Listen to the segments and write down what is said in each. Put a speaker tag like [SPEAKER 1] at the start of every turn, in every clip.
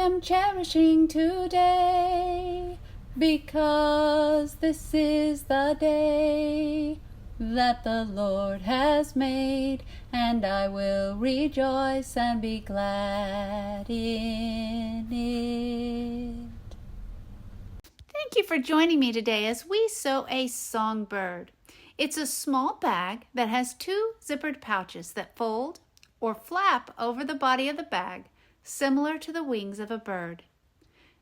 [SPEAKER 1] am cherishing today, because this is the day that the Lord has made, and I will rejoice and be glad in it. Thank you for joining me today as we sew a songbird. It's a small bag that has 2 zippered pouches that fold or flap over the body of the bag, similar to the wings of a bird.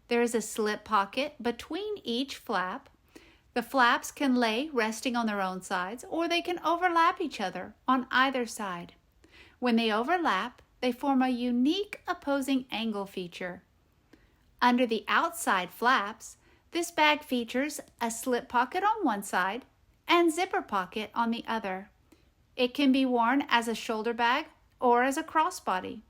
[SPEAKER 1] There is a slip pocket between each flap. The flaps can lay resting on their own sides, or they can overlap each other on either side. When they overlap, they form a unique opposing angle feature. Under the outside flaps, this bag features a slip pocket on one side and zipper pocket on the other. It can be worn as a shoulder bag or as a crossbody.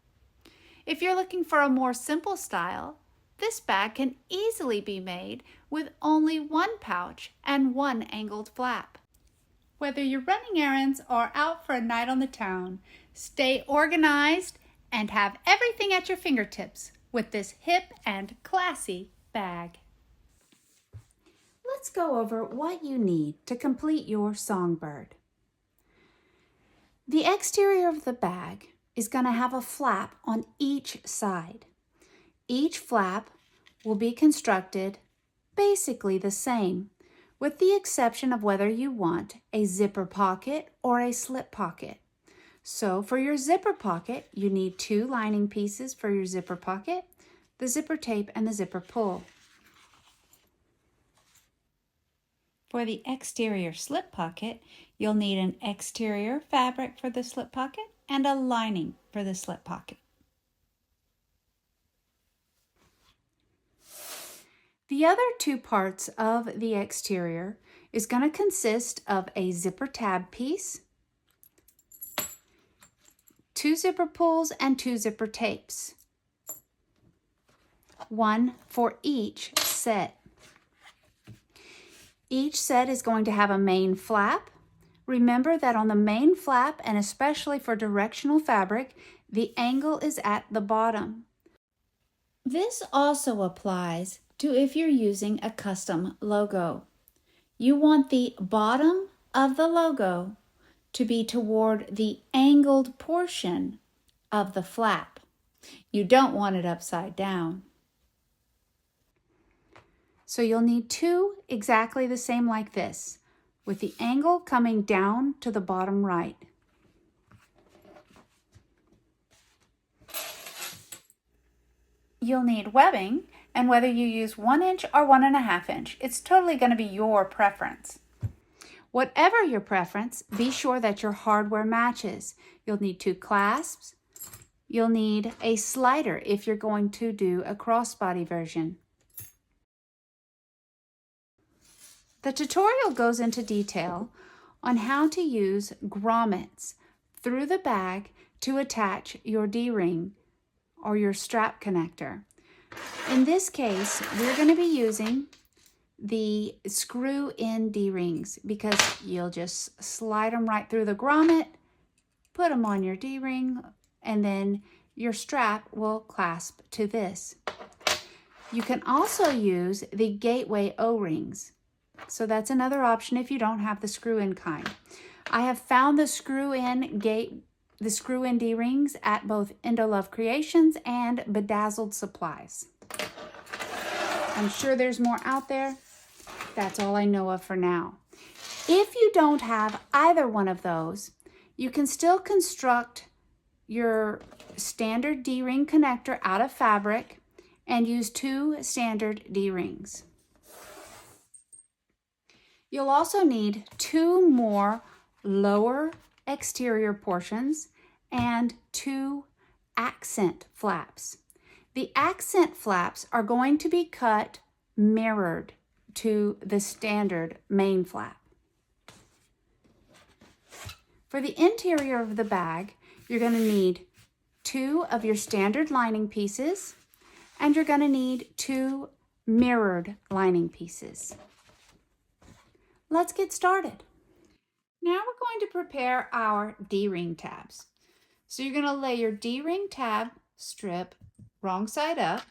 [SPEAKER 1] If you're looking for a more simple style, this bag can easily be made with only 1 pouch and 1 angled flap. Whether you're running errands or out for a night on the town, stay organized and have everything at your fingertips with this hip and classy bag. Let's go over what you need to complete your songbird. The exterior of the bag is going to have a flap on each side. Each flap will be constructed basically the same, with the exception of whether you want a zipper pocket or a slip pocket. So for your zipper pocket, you need 2 lining pieces for your zipper pocket, the zipper tape and the zipper pull. For the exterior slip pocket, you'll need an exterior fabric for the slip pocket and a lining for the slip pocket. The other 2 parts of the exterior is going to consist of a zipper tab piece, 2 zipper pulls, and 2 zipper tapes, 1 for each set. Each set is going to have a main flap. Remember that on the main flap, and especially for directional fabric, the angle is at the bottom. This also applies to if you're using a custom logo. You want the bottom of the logo to be toward the angled portion of the flap. You don't want it upside down. So you'll need 2 exactly the same like this, with the angle coming down to the bottom right. You'll need webbing, and whether you use 1 inch or 1.5 inch, it's totally going to be your preference. Whatever your preference, be sure that your hardware matches. You'll need 2 clasps. You'll need a slider if you're going to do a crossbody version. The tutorial goes into detail on how to use grommets through the bag to attach your D-ring or your strap connector. In this case, we're going to be using the screw-in D-rings because you'll just slide them right through the grommet, put them on your D-ring, and then your strap will clasp to this. You can also use the gateway O-rings. So that's another option if you don't have the screw-in kind. I have found the screw-in D-rings at both Indolove Creations and Bedazzled Supplies. I'm sure there's more out there. That's all I know of for now. If you don't have either one of those, you can still construct your standard D-ring connector out of fabric and use 2 standard D-rings. You'll also need 2 more lower exterior portions and 2 accent flaps. The accent flaps are going to be cut mirrored to the standard main flap. For the interior of the bag, you're going to need 2 of your standard lining pieces, and you're going to need 2 mirrored lining pieces. Let's get started. Now we're going to prepare our D-ring tabs. So you're going to lay your D-ring tab strip wrong side up,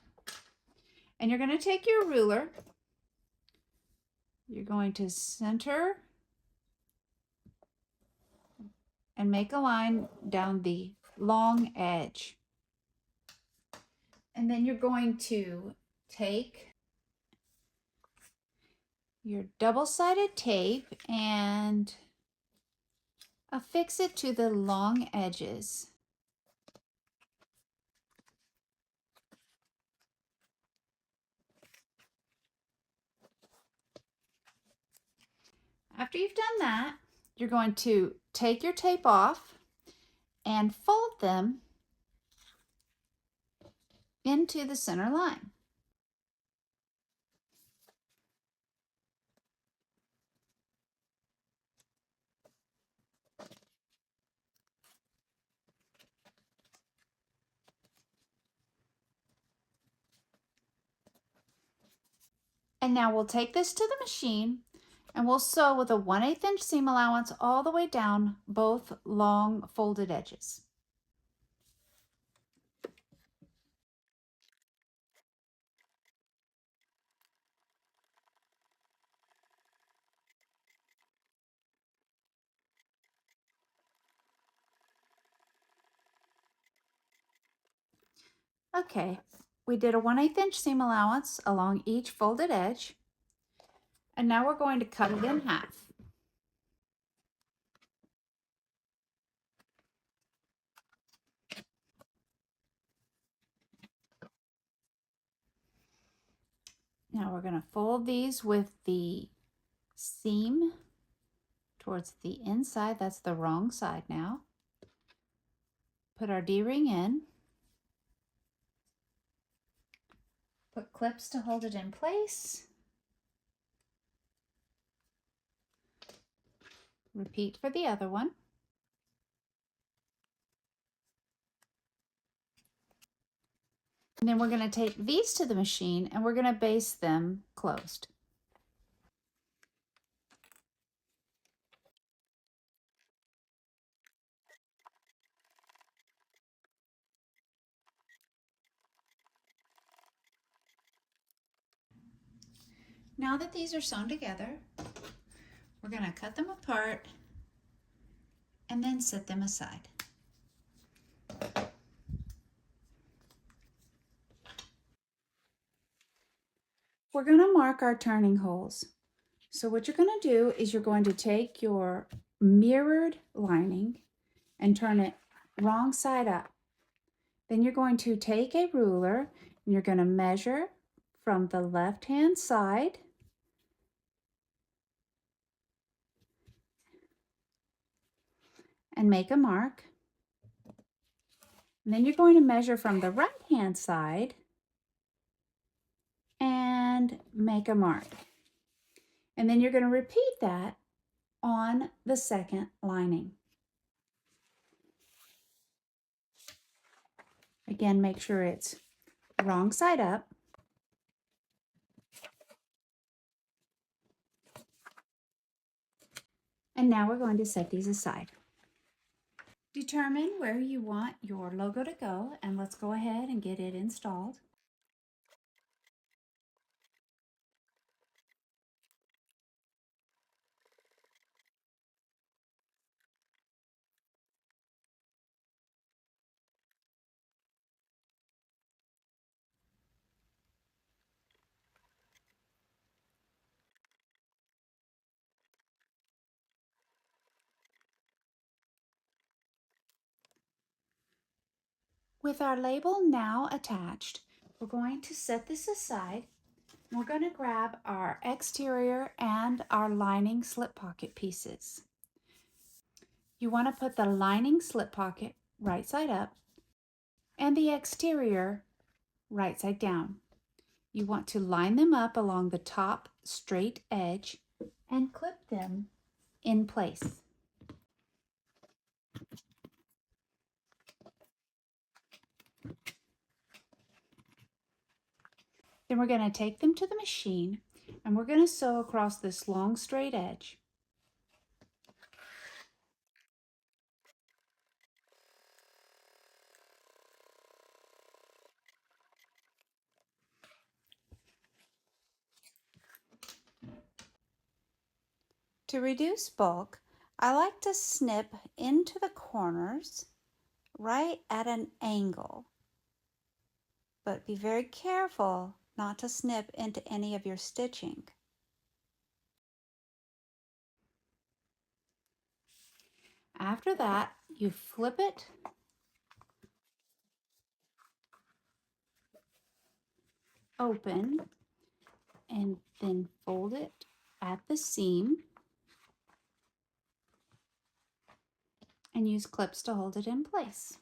[SPEAKER 1] And you're going to take your ruler. You're going to center and make a line down the long edge. And then you're going to take your double-sided tape and affix it to the long edges. After you've done that, you're going to take your tape off and fold them into the center line. And now we'll take this to the machine and we'll sew with a 1/8 inch seam allowance all the way down both long folded edges. Okay, we did a 1/8 inch seam allowance along each folded edge, and now we're going to cut it in half. Now we're going to fold these with the seam towards the inside. That's the wrong side now. Put our D-ring in. Put clips to hold it in place. Repeat for the other one. And then we're going to take these to the machine and we're going to baste them closed. Now that these are sewn together, we're going to cut them apart and then set them aside. We're going to mark our turning holes. So what you're going to do is you're going to take your mirrored lining and turn it wrong side up. Then you're going to take a ruler and you're going to measure from the left-hand side and make a mark. And then you're going to measure from the right-hand side and make a mark. And then you're going to repeat that on the second lining. Again, make sure it's wrong side up. And now we're going to set these aside. Determine where you want your logo to go, and let's go ahead and get it installed. With our label now attached, we're going to set this aside. We're going to grab our exterior and our lining slip pocket pieces. You want to put the lining slip pocket right side up and the exterior right side down. You want to line them up along the top straight edge and clip them in place. Then we're going to take them to the machine and we're going to sew across this long straight edge. To reduce bulk, I like to snip into the corners right at an angle. But be very careful not to snip into any of your stitching. After that, you flip it open and then fold it at the seam and use clips to hold it in place.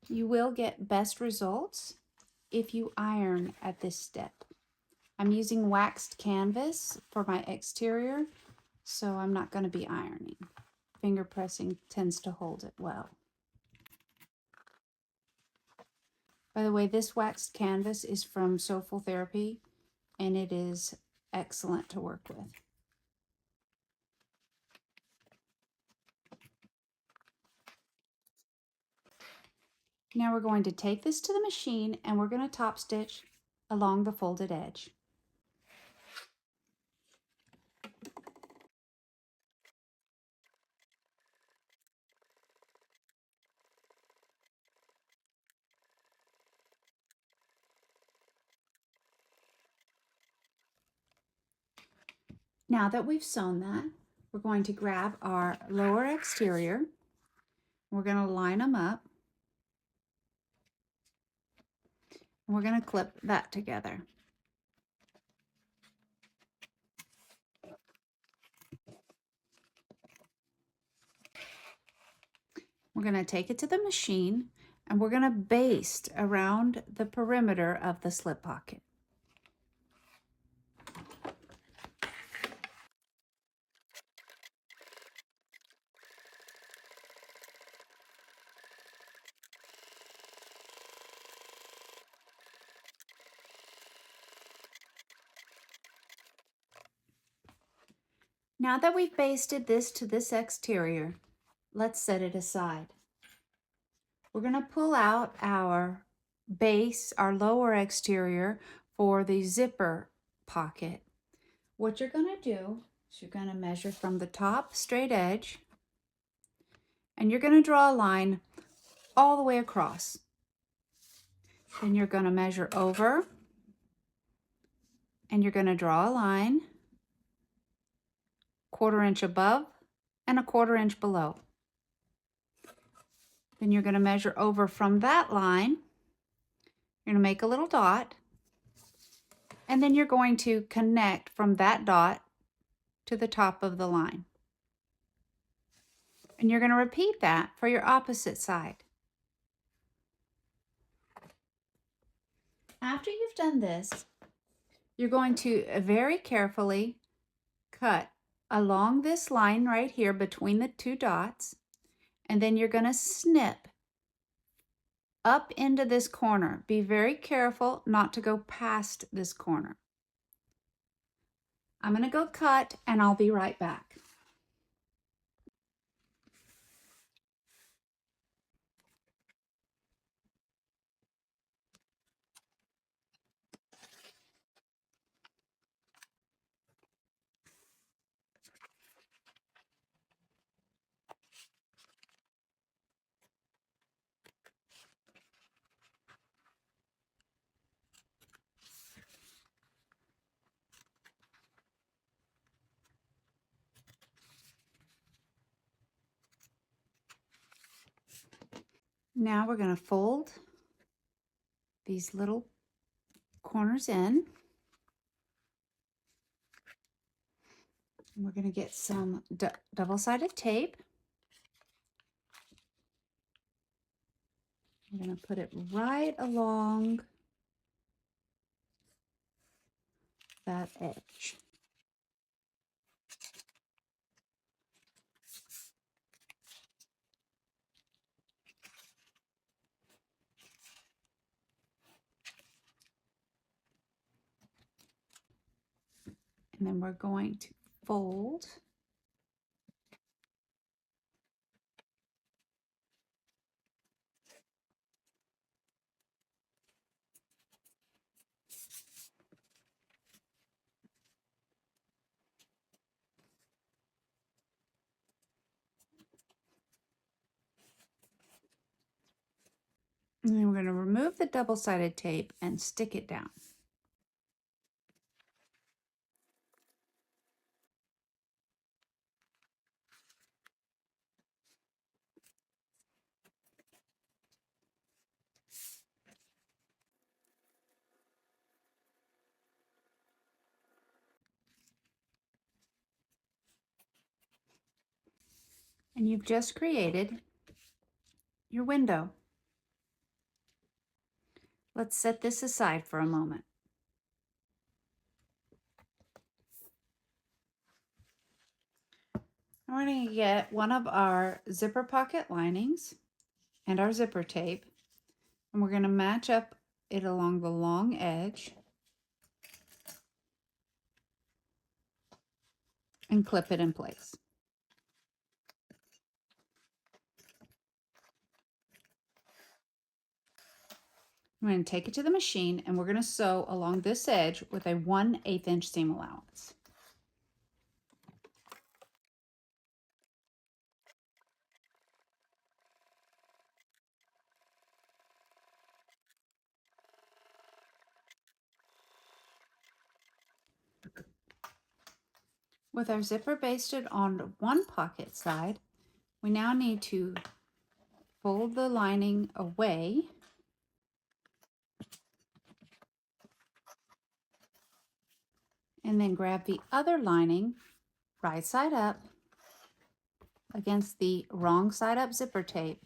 [SPEAKER 1] You will get best results if you iron at this step. I'm using waxed canvas for my exterior, so I'm not going to be ironing. Finger pressing tends to hold it well. By the way, this waxed canvas is from Sewful Therapy, and it is excellent to work with. Now we're going to take this to the machine and we're going to top stitch along the folded edge. Now that we've sewn that, we're going to grab our lower exterior. We're going to line them up. And we're going to clip that together. We're going to take it to the machine and we're going to baste around the perimeter of the slip pocket. Now that we've basted this to this exterior, let's set it aside. We're going to pull out our base, our lower exterior for the zipper pocket. What you're going to do is you're going to measure from the top straight edge and you're going to draw a line all the way across. Then you're going to measure over and you're going to draw a line 1/4 inch above and 1/4 inch below. Then you're going to measure over from that line. You're going to make a little dot, and then you're going to connect from that dot to the top of the line. And you're going to repeat that for your opposite side. After you've done this, you're going to very carefully cut along this line right here between the two dots, and then you're going to snip up into this corner. Be very careful not to go past this corner. I'm going to go cut and I'll be right back. Now we're going to fold these little corners in. And we're going to get some double-sided tape. We're going to put it right along that edge. And then we're going to fold And then we're going to remove the double-sided tape and stick it down. And you've just created your window. Let's set this aside for a moment. We're going to get one of our zipper pocket linings and our zipper tape, and we're going to match up it along the long edge and clip it in place. I'm going to take it to the machine and we're going to sew along this edge with a 1/8 inch seam allowance. With our zipper basted on one pocket side, we now need to fold the lining away and then grab the other lining right side up against the wrong side up zipper tape.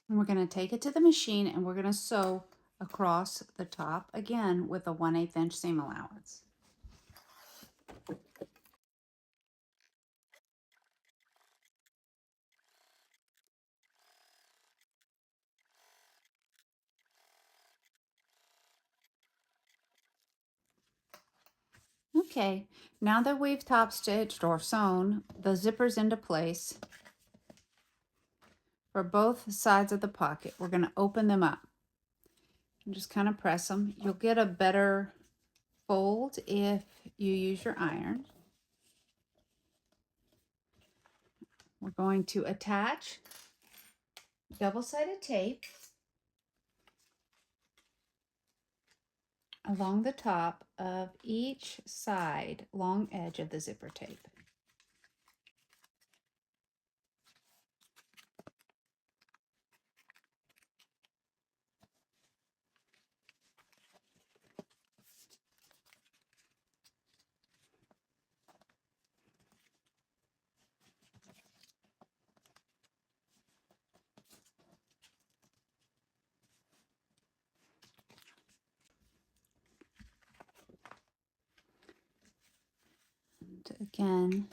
[SPEAKER 1] And we're going to take it to the machine and we're going to sew across the top again with a 1/8 inch seam allowance. Okay, now that we've top stitched or sewn the zippers into place for both sides of the pocket, we're going to open them up and just kind of press them. You'll get a better fold if you use your iron. We're going to attach double-sided tape along the top of each side long edge of the zipper tape. And again,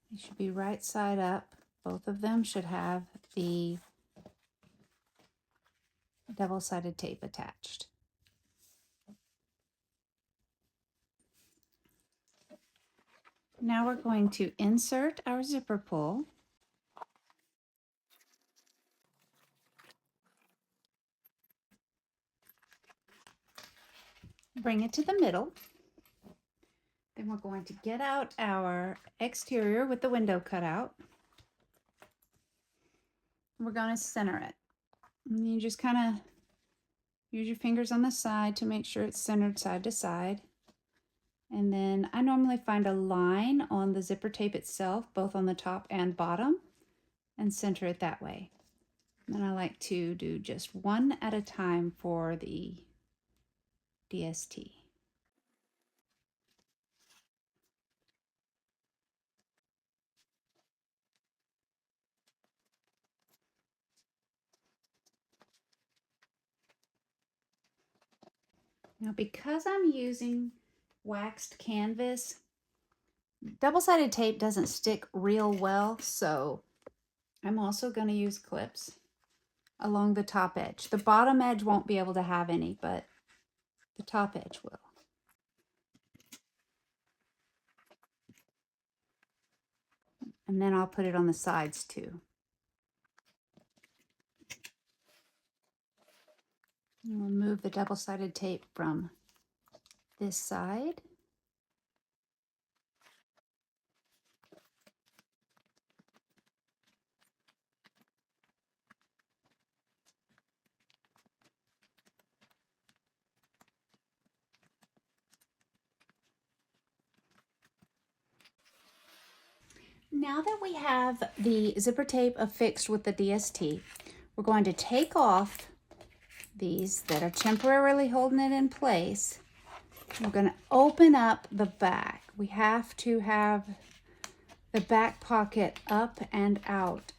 [SPEAKER 1] they should be right side up. Both of them should have the double-sided tape attached. Now we're going to insert our zipper pull. Bring it to the middle. Then we're going to get out our exterior with the window cut out. We're going to center it. And you just kind of use your fingers on the side to make sure it's centered side to side. And then I normally find a line on the zipper tape itself, both on the top and bottom, and center it that way. And then I like to do just one at a time for the DST. Now, because I'm using waxed canvas, double-sided tape doesn't stick real well, so I'm also going to use clips along the top edge. The bottom edge won't be able to have any, but the top edge will. And then I'll put it on the sides too. And we'll move the double-sided tape from this side. Now that we have the zipper tape affixed with the DST, we're going to take off these that are temporarily holding it in place. We're going to open up the back. We have to have the back pocket up and out.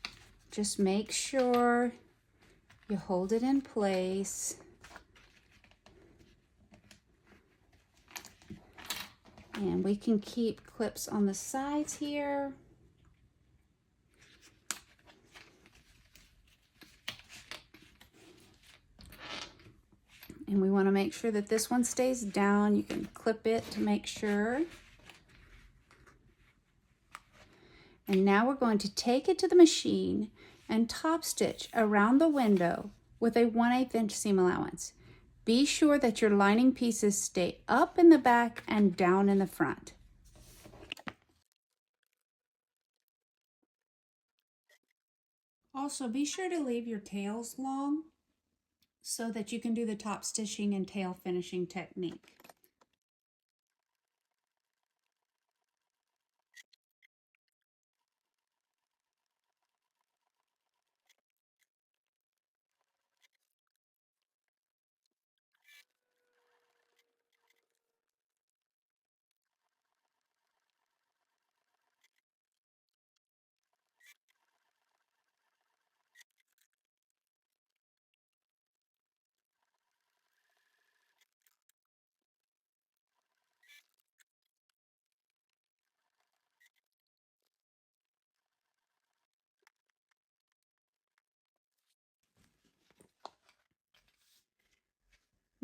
[SPEAKER 1] Just make sure you hold it in place. And we can keep clips on the sides here. And we want to make sure that this one stays down. You can clip it to make sure. And now we're going to take it to the machine and top stitch around the window with a 1/8 inch seam allowance. Be sure that your lining pieces stay up in the back and down in the front. Also, be sure to leave your tails long so that you can do the top stitching and tail finishing technique.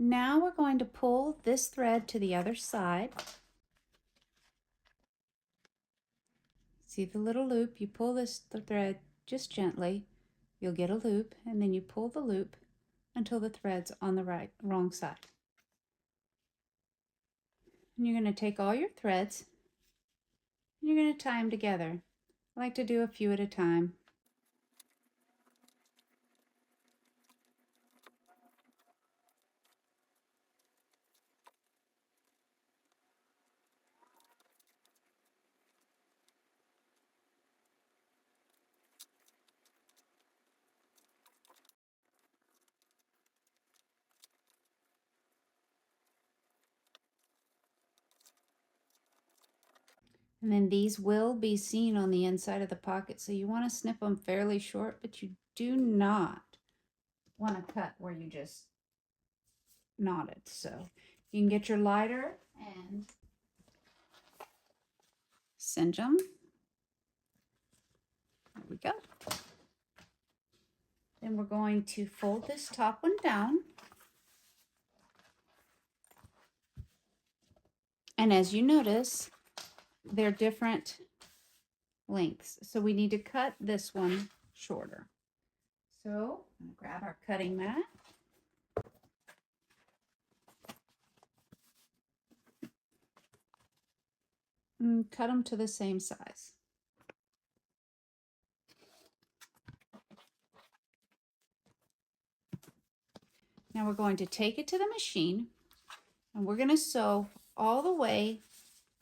[SPEAKER 1] Now we're going to pull this thread to the other side. See the little loop? You pull the thread just gently. You'll get a loop, and then you pull the loop until the thread's on the wrong side. And you're going to take all your threads and you're going to tie them together. I like to do a few at a time. And then these will be seen on the inside of the pocket, so you want to snip them fairly short, but you do not want to cut where you just knotted. So you can get your lighter and singe them. There we go. Then we're going to fold this top one down. And as you notice, they're different lengths. So we need to cut this one shorter. So I'm going to grab our cutting mat. And cut them to the same size. Now we're going to take it to the machine and we're going to sew all the way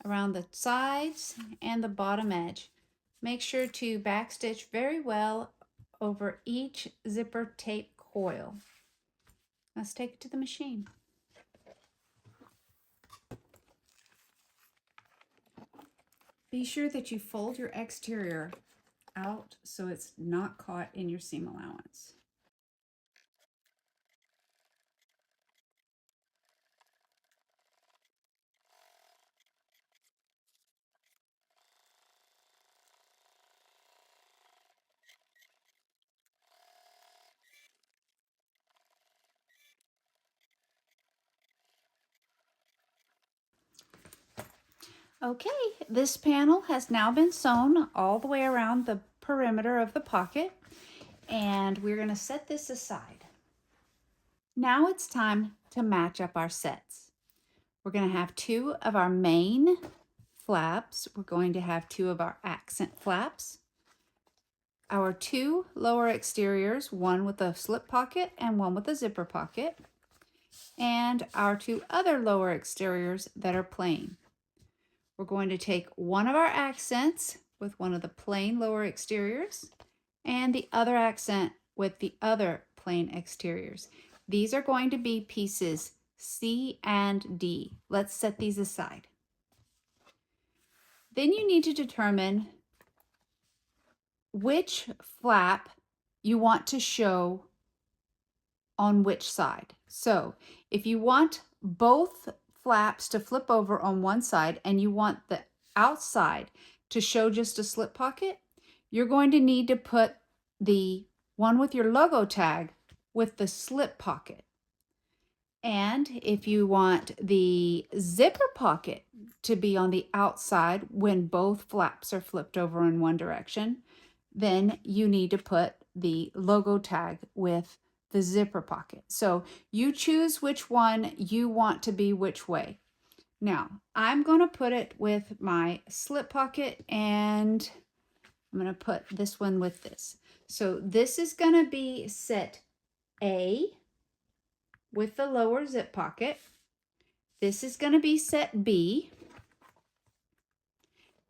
[SPEAKER 1] around the sides and the bottom edge. Make sure to backstitch very well over each zipper tape coil. Let's take it to the machine. Be sure that you fold your exterior out so it's not caught in your seam allowance. Okay, this panel has now been sewn all the way around the perimeter of the pocket, and we're going to set this aside. Now it's time to match up our sets. We're going to have 2 of our main flaps. We're going to have 2 of our accent flaps. Our 2 lower exteriors, one with a slip pocket and one with a zipper pocket. And our 2 other lower exteriors that are plain. We're going to take one of our accents with one of the plain lower exteriors and the other accent with the other plain exteriors. These are going to be pieces C and D. Let's set these aside. Then you need to determine which flap you want to show on which side. So if you want both flaps to flip over on one side and you want the outside to show just a slip pocket, you're going to need to put the one with your logo tag with the slip pocket. And if you want the zipper pocket to be on the outside when both flaps are flipped over in one direction, then you need to put the logo tag with the zipper pocket. So you choose which one you want to be which way. Now, I'm going to put it with my slip pocket, and I'm going to put this one with this. So this is going to be set A with the lower zip pocket. This is going to be set B.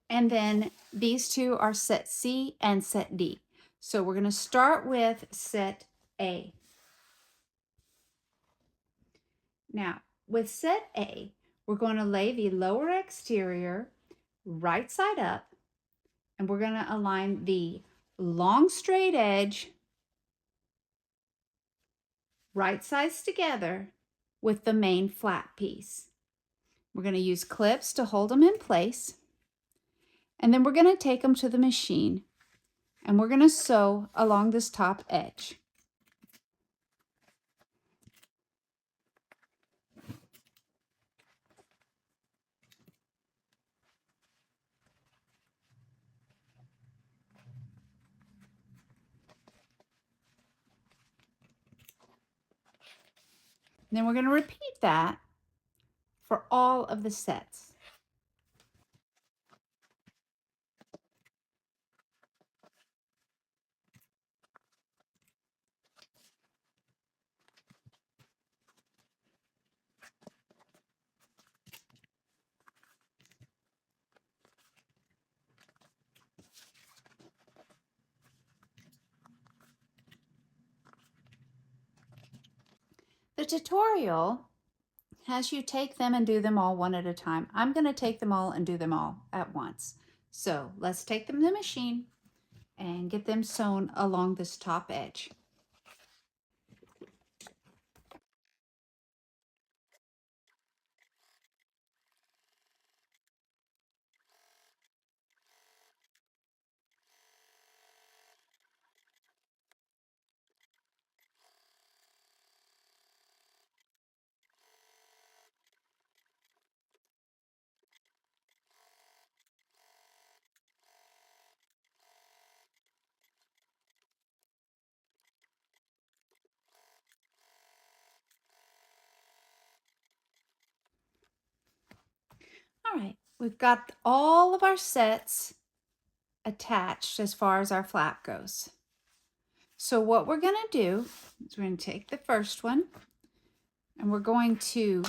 [SPEAKER 1] And then these 2 are set C and set D. So we're going to start with set A. Now, with set A, we're going to lay the lower exterior right side up, and we're going to align the long straight edge right sides together with the main flat piece. We're going to use clips to hold them in place, and then we're going to take them to the machine, and we're going to sew along this top edge. And then we're going to repeat that for all of the sets. The tutorial has you take them and do them all one at a time. I'm going to take them all and do them all at once. So let's take them to the machine and get them sewn along this top edge. All right, we've got all of our sets attached as far as our flap goes. So what we're going to do is we're going to take the first one and we're going to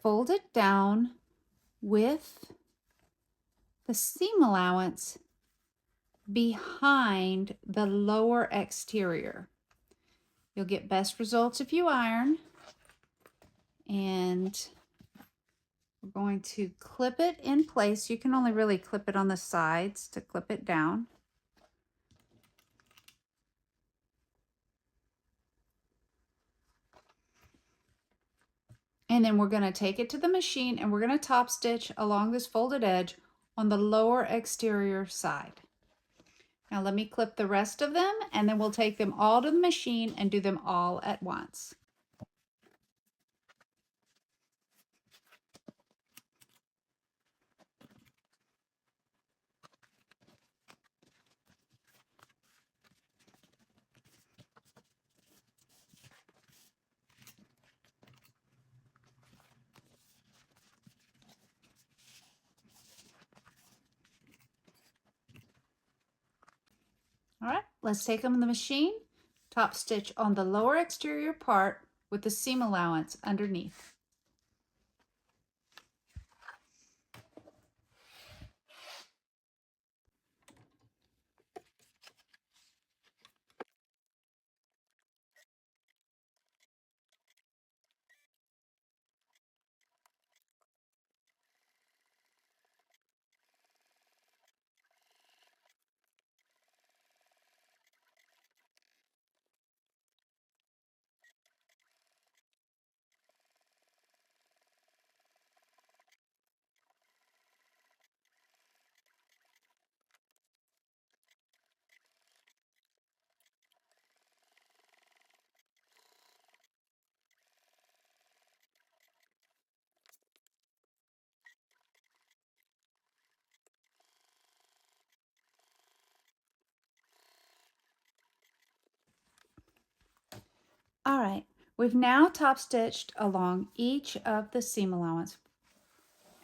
[SPEAKER 1] fold it down with the seam allowance behind the lower exterior. You'll get best results if you iron, and we're going to clip it in place. You can only really clip it on the sides to clip it down. And then we're going to take it to the machine and we're going to top stitch along this folded edge on the lower exterior side. Now let me clip the rest of them, and then we'll take them all to the machine and do them all at once. let's take them in the machine, top stitch on the lower exterior part with the seam allowance underneath. All right, we've now top stitched along each of the seam allowance,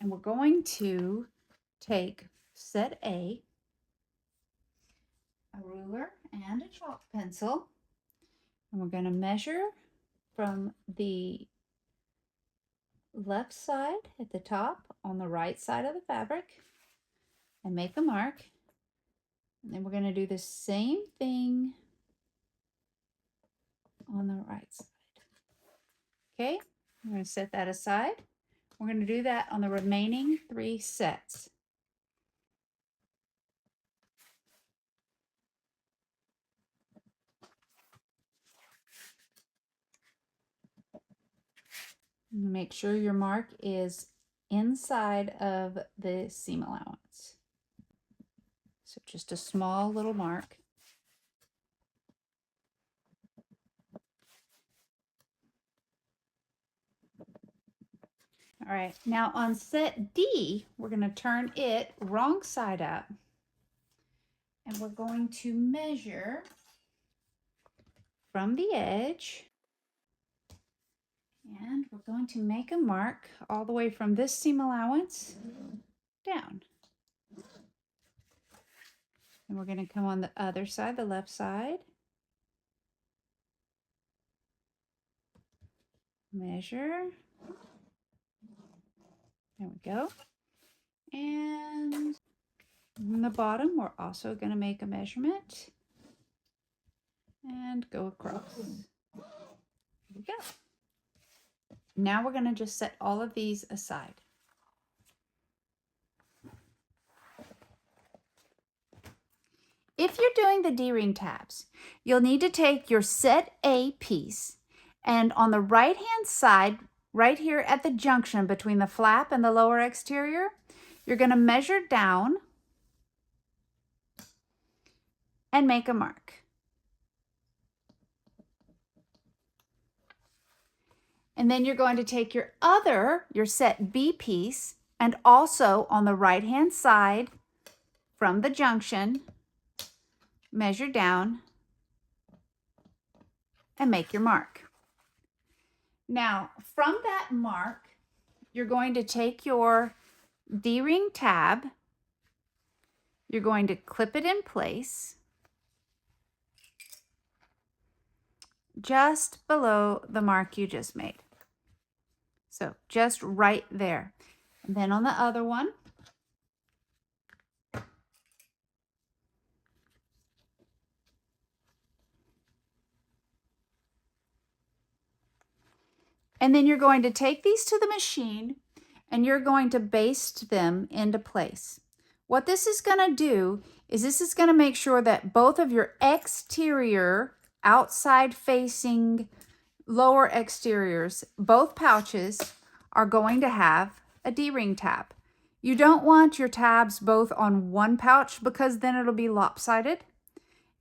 [SPEAKER 1] and we're going to take set A, a ruler and a chalk pencil, and we're going to measure from the left side at the top on the right side of the fabric and make a mark. And then we're going to do the same thing on the right side. Okay, I'm going to set that aside. We're going to do that on the remaining 3 sets. Make sure your mark is inside of the seam allowance. So just a small little mark. All right, now on set D, we're going to turn it wrong side up. And we're going to measure from the edge. And we're going to make a mark all the way from this seam allowance down. And we're going to come on the other side, the left side. Measure. There we go. And on the bottom, we're also going to make a measurement and go across. There we go. Now we're going to just set all of these aside. If you're doing the D-ring tabs, you'll need to take your set A piece, and on the right hand side, right here at the junction between the flap and the lower exterior, you're going to measure down and make a mark. And then you're going to take your set B piece, and also on the right hand side from the junction, measure down and make your mark. Now, from that mark, you're going to take your D-ring tab, you're going to clip it in place just below the mark you just made. So just right there. And then on the other one, and then you're going to take these to the machine and you're going to baste them into place. What this is going to do is this is going to make sure that both of your exterior outside facing lower exteriors, both pouches, are going to have a D-ring tab. You don't want your tabs both on one pouch because then it'll be lopsided.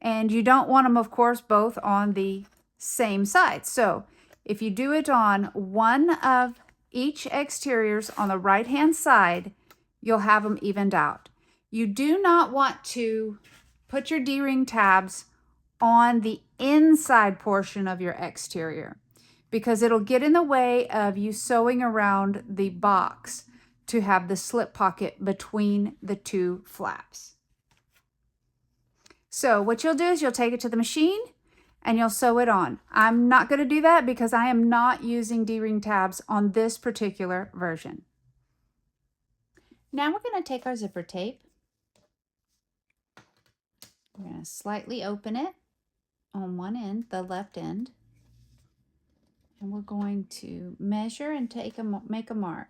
[SPEAKER 1] And you don't want them, of course, both on the same side. So if you do it on one of each exteriors on the right-hand side, you'll have them evened out. You do not want to put your D-ring tabs on the inside portion of your exterior because it'll get in the way of you sewing around the box to have the slip pocket between the 2 flaps. So what you'll do is you'll take it to the machine and you'll sew it on. I'm not going to do that because I am not using D-ring tabs on this particular version. Now we're going to take our zipper tape. We're going to slightly open it on one end, the left end, and we're going to measure and make a mark.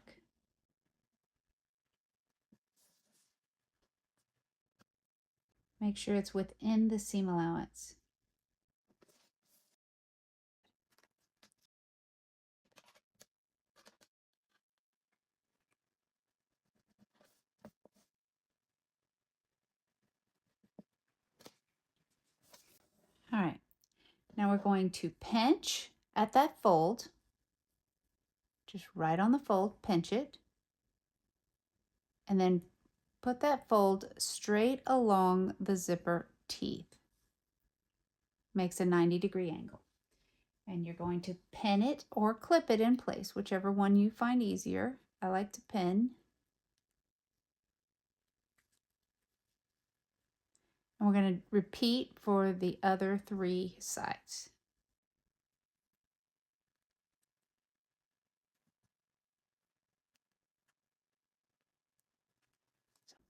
[SPEAKER 1] Make sure it's within the seam allowance. All right, now we're going to pinch at that fold, just right on the fold, pinch it, and then put that fold straight along the zipper teeth. Makes a 90-degree angle. And you're going to pin it or clip it in place, whichever one you find easier. I like to pin. And we're going to repeat for the other 3 sides.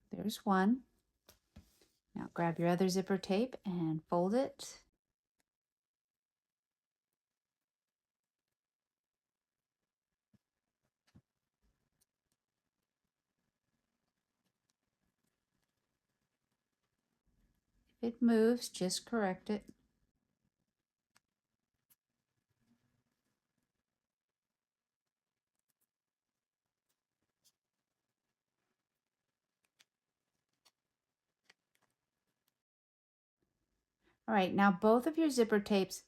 [SPEAKER 1] So there's one. Now grab your other zipper tape and fold it. If it moves, just correct it. All right, now both of your zipper tapes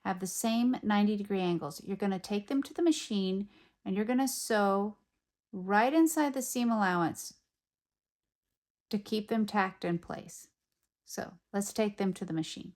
[SPEAKER 1] have the same 90-degree angles. You're going to take them to the machine and you're going to sew right inside the seam allowance to keep them tacked in place. So let's take them to the machine.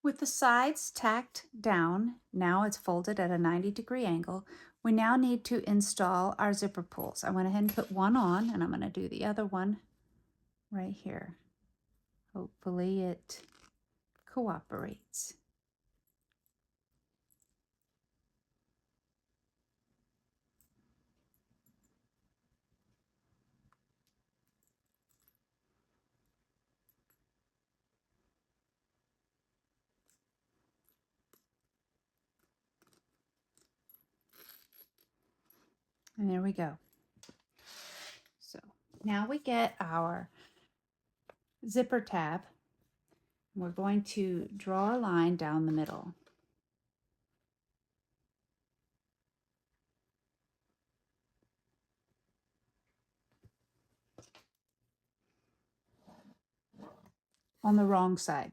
[SPEAKER 1] With the sides tacked down, now it's folded at a 90-degree angle, we now need to install our zipper pulls. I went ahead and put one on, and I'm going to do the other one right here. Hopefully it cooperates. And there we go. So now we get our zipper tab. We're going to draw a line down the middle. On the wrong side.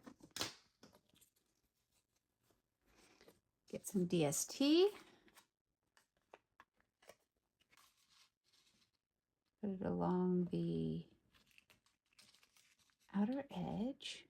[SPEAKER 1] Get some DST. Put it along the outer edge.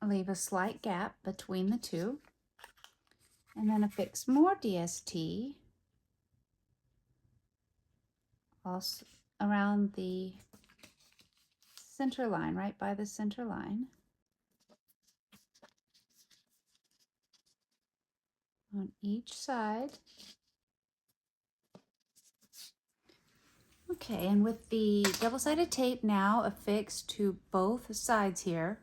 [SPEAKER 1] Leave a slight gap between the two, and then affix more DST also around the center line, right by the center line, on each side. Okay, and with the double-sided tape now affixed to both sides here,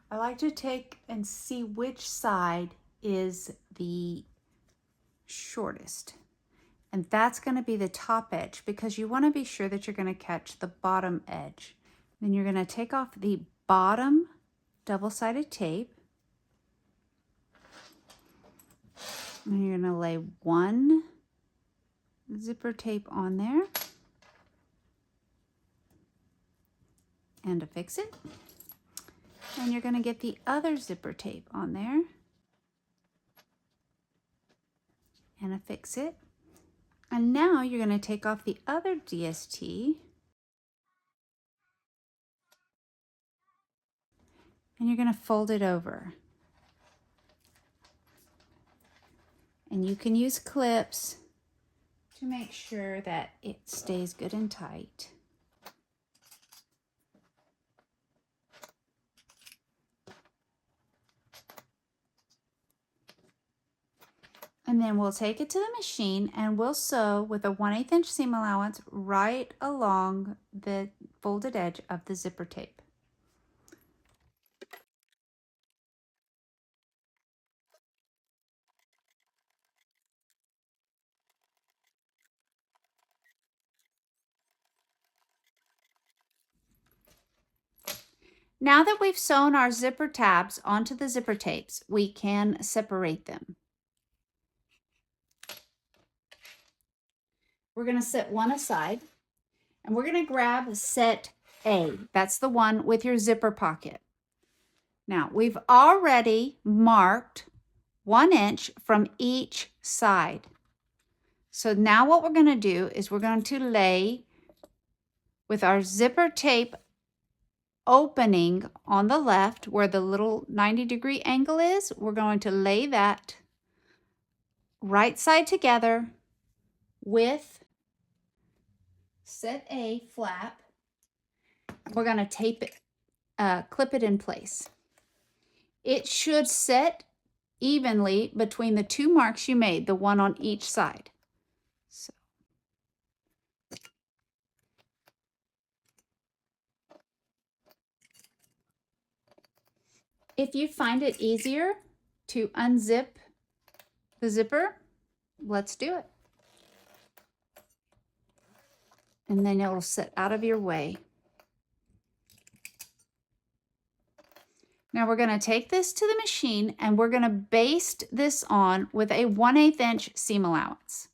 [SPEAKER 1] I like to take and see which side is the shortest. And that's going to be the top edge because you want to be sure that you're going to catch the bottom edge. Then you're going to take off the bottom double-sided tape. And you're going to lay one zipper tape on there and affix it. And you're going to get the other zipper tape on there and affix it. And now you're going to take off the other DST and you're going to fold it over. And you can use clips to make sure that it stays good and tight. And then we'll take it to the machine and we'll sew with a 1/8 inch seam allowance right along the folded edge of the zipper tape. Now that we've sewn our zipper tabs onto the zipper tapes, we can separate them. We're going to set one aside and we're going to grab set A. That's the one with your zipper pocket. Now we've already marked 1 inch from each side. So now what we're going to do is we're going to lay with our zipper tape opening on the left where the little 90-degree angle is. We're going to lay that right side together with set A flap. We're going to tape it, clip it in place. It should set evenly between the two marks you made, the one on each side. So if you find it easier to unzip the zipper, let's do it. And then it'll sit out of your way. Now we're going to take this to the machine and we're going to baste this on with a 1/8 inch seam allowance.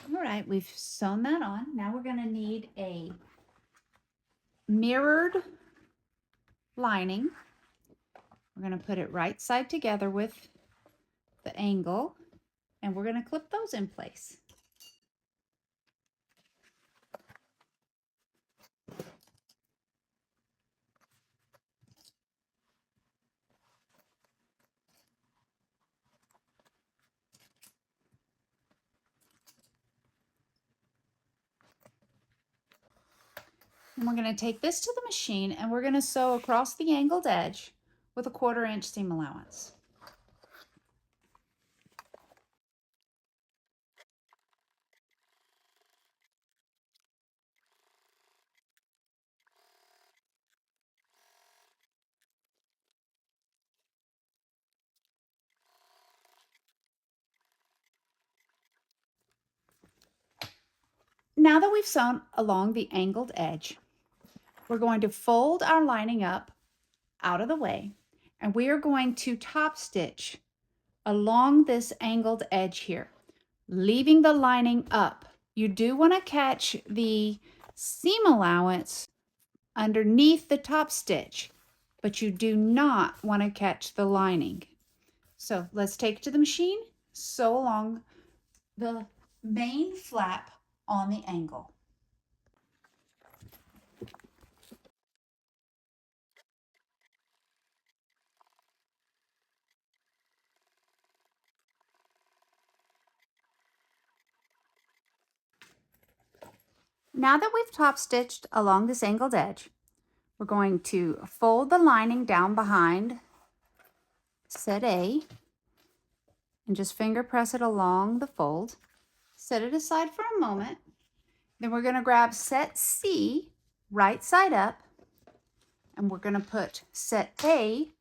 [SPEAKER 1] All right, we've sewn that on. Now we're going to need a mirrored lining. We're going to put it right side together with the angle, and we're going to clip those in place. And we're going to take this to the machine and we're going to sew across the angled edge with a 1/4 inch seam allowance. Now that we've sewn along the angled edge, we're going to fold our lining up out of the way and we are going to top stitch along this angled edge here, leaving the lining up. You do want to catch the seam allowance underneath the top stitch, but you do not want to catch the lining. So let's take it to the machine, sew along the main flap on the angle. Now that we've top stitched along this angled edge, we're going to fold the lining down behind set A and just finger press it along the fold. Set it aside for a moment. Then we're going to grab set C right side up, and we're going to put set A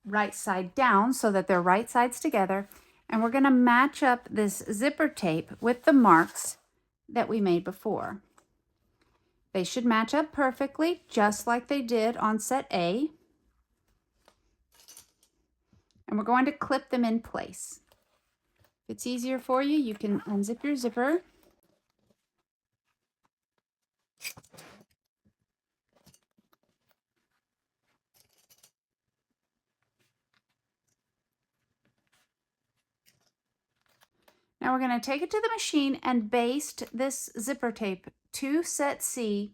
[SPEAKER 1] right side down so that they're right sides together. And we're going to match up this zipper tape with the marks that we made before. They should match up perfectly, just like they did on set A. And we're going to clip them in place. If it's easier for you, you can unzip your zipper. Now we're going to take it to the machine and baste this zipper tape to set C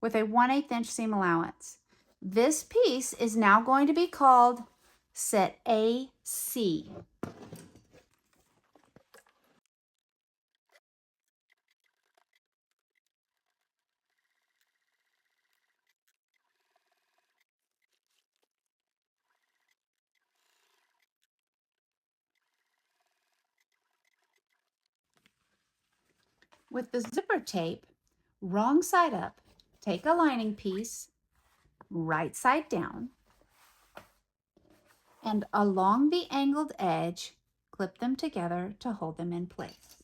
[SPEAKER 1] with a 1/8 inch seam allowance. This piece is now going to be called set AC. With the zipper tape, wrong side up, take a lining piece, right side down, and along the angled edge, clip them together to hold them in place.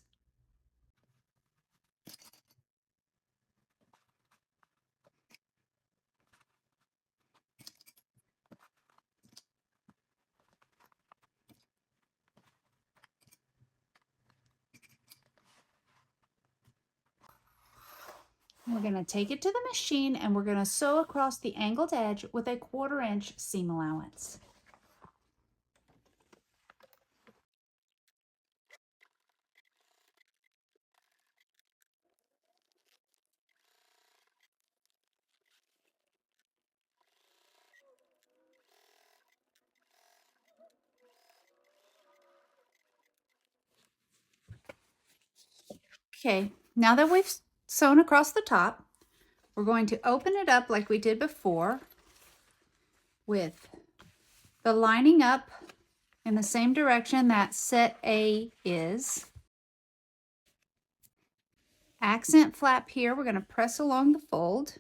[SPEAKER 1] We're going to take it to the machine and we're going to sew across the angled edge with a 1/4 inch seam allowance. Okay, now that we've sewn across the top, we're going to open it up like we did before with the lining up in the same direction that set A is. Accent flap here, we're going to press along the fold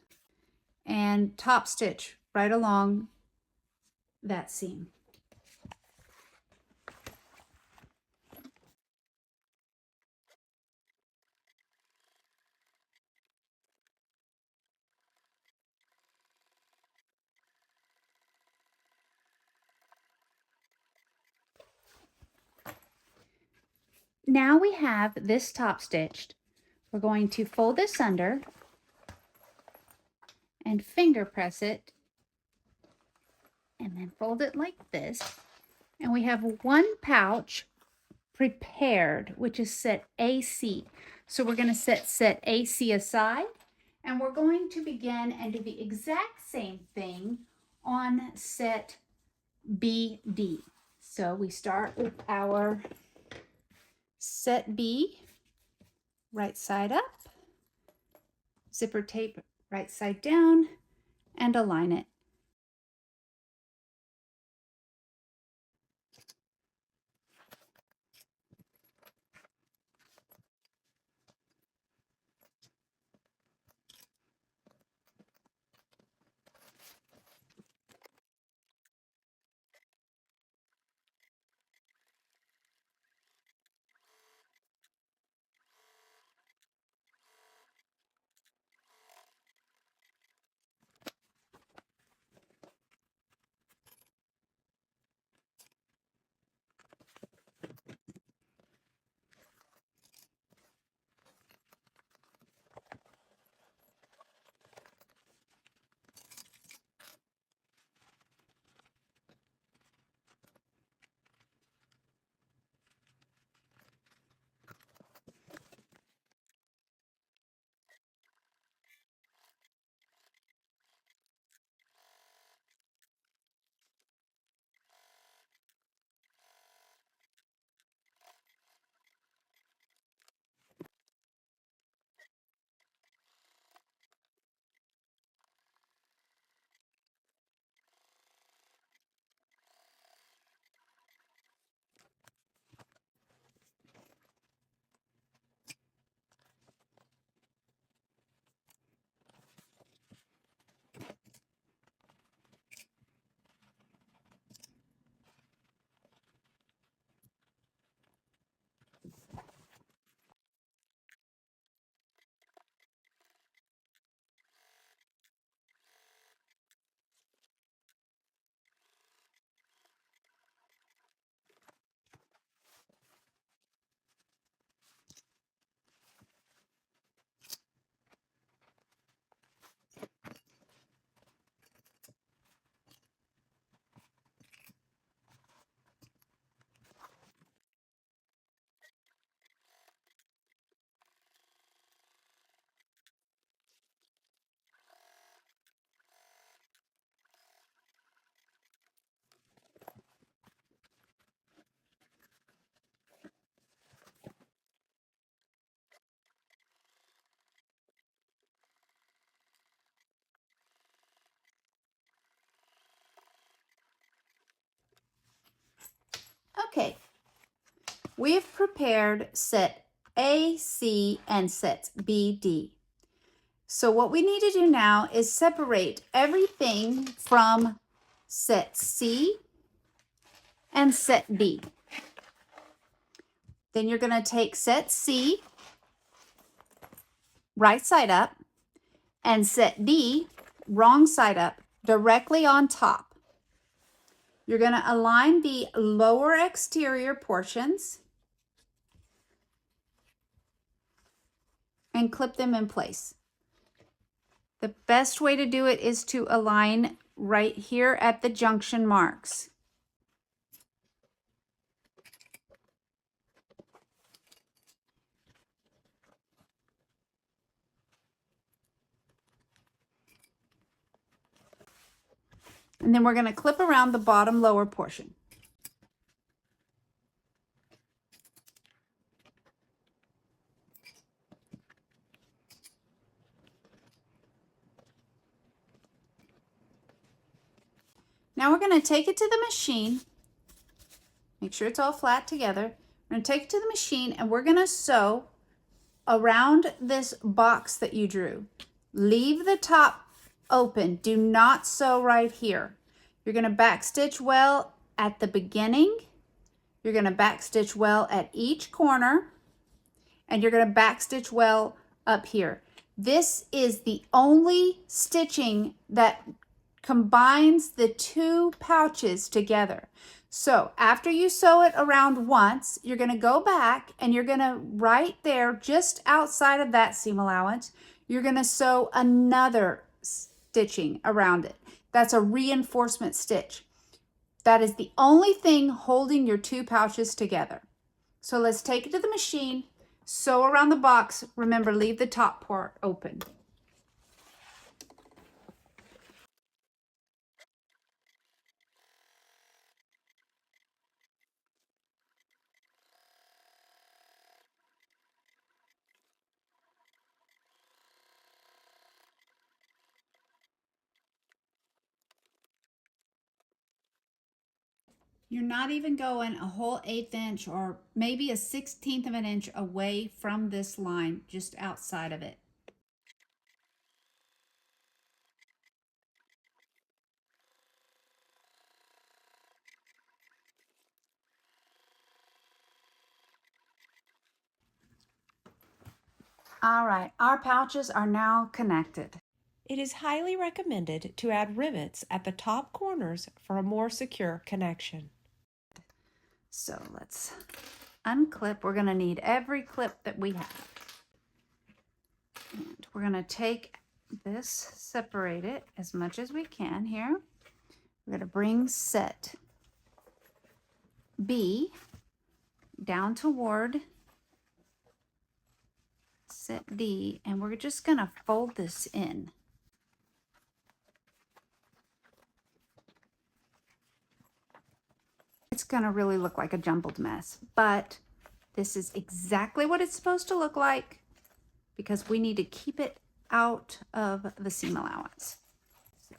[SPEAKER 1] and top stitch right along that seam. Now we have this top stitched. We're going to fold this under and finger press it and then fold it like this. And we have one pouch prepared, which is set AC. So we're going to set AC aside, and we're going to begin and do the exact same thing on set BD. So we start with our set B, right side up, zipper tape right side down, and align it. we've prepared set A, C, and sets B, D. So what we need to do now is separate everything from set C and set D. Then you're going to take set C, right side up, and set D, wrong side up, directly on top. You're going to align the lower exterior portions and clip them in place. The best way to do it is to align right here at the junction marks. And then we're going to clip around the bottom lower portion. Now we're going to take it to the machine. Make sure it's all flat together. We're going to take it to the machine and we're going to sew around this box that you drew. Leave the top open. Do not sew right here. You're going to backstitch well at the beginning. You're going to backstitch well at each corner. And you're going to backstitch well up here. This is the only stitching that combines the two pouches together. So after you sew it around once, you're going to go back and you're going to right there just outside of that seam allowance, you're going to sew another stitching around it. That's a reinforcement stitch. That is the only thing holding your two pouches together. So let's take it to the machine, sew around the box. Remember, leave the top part open. You're not even going a whole 1/8 inch or maybe a 1/16 of an inch away from this line, just outside of it. All right, our pouches are now connected.
[SPEAKER 2] It is highly recommended to add rivets at the top corners for a more secure connection.
[SPEAKER 1] So let's unclip. We're going to need every clip that we have. And we're going to take this, separate it as much as we can here. We're going to bring set B down toward set D, and we're just going to fold this in. It's going to really look like a jumbled mess, but this is exactly what it's supposed to look like because we need to keep it out of the seam allowance. So,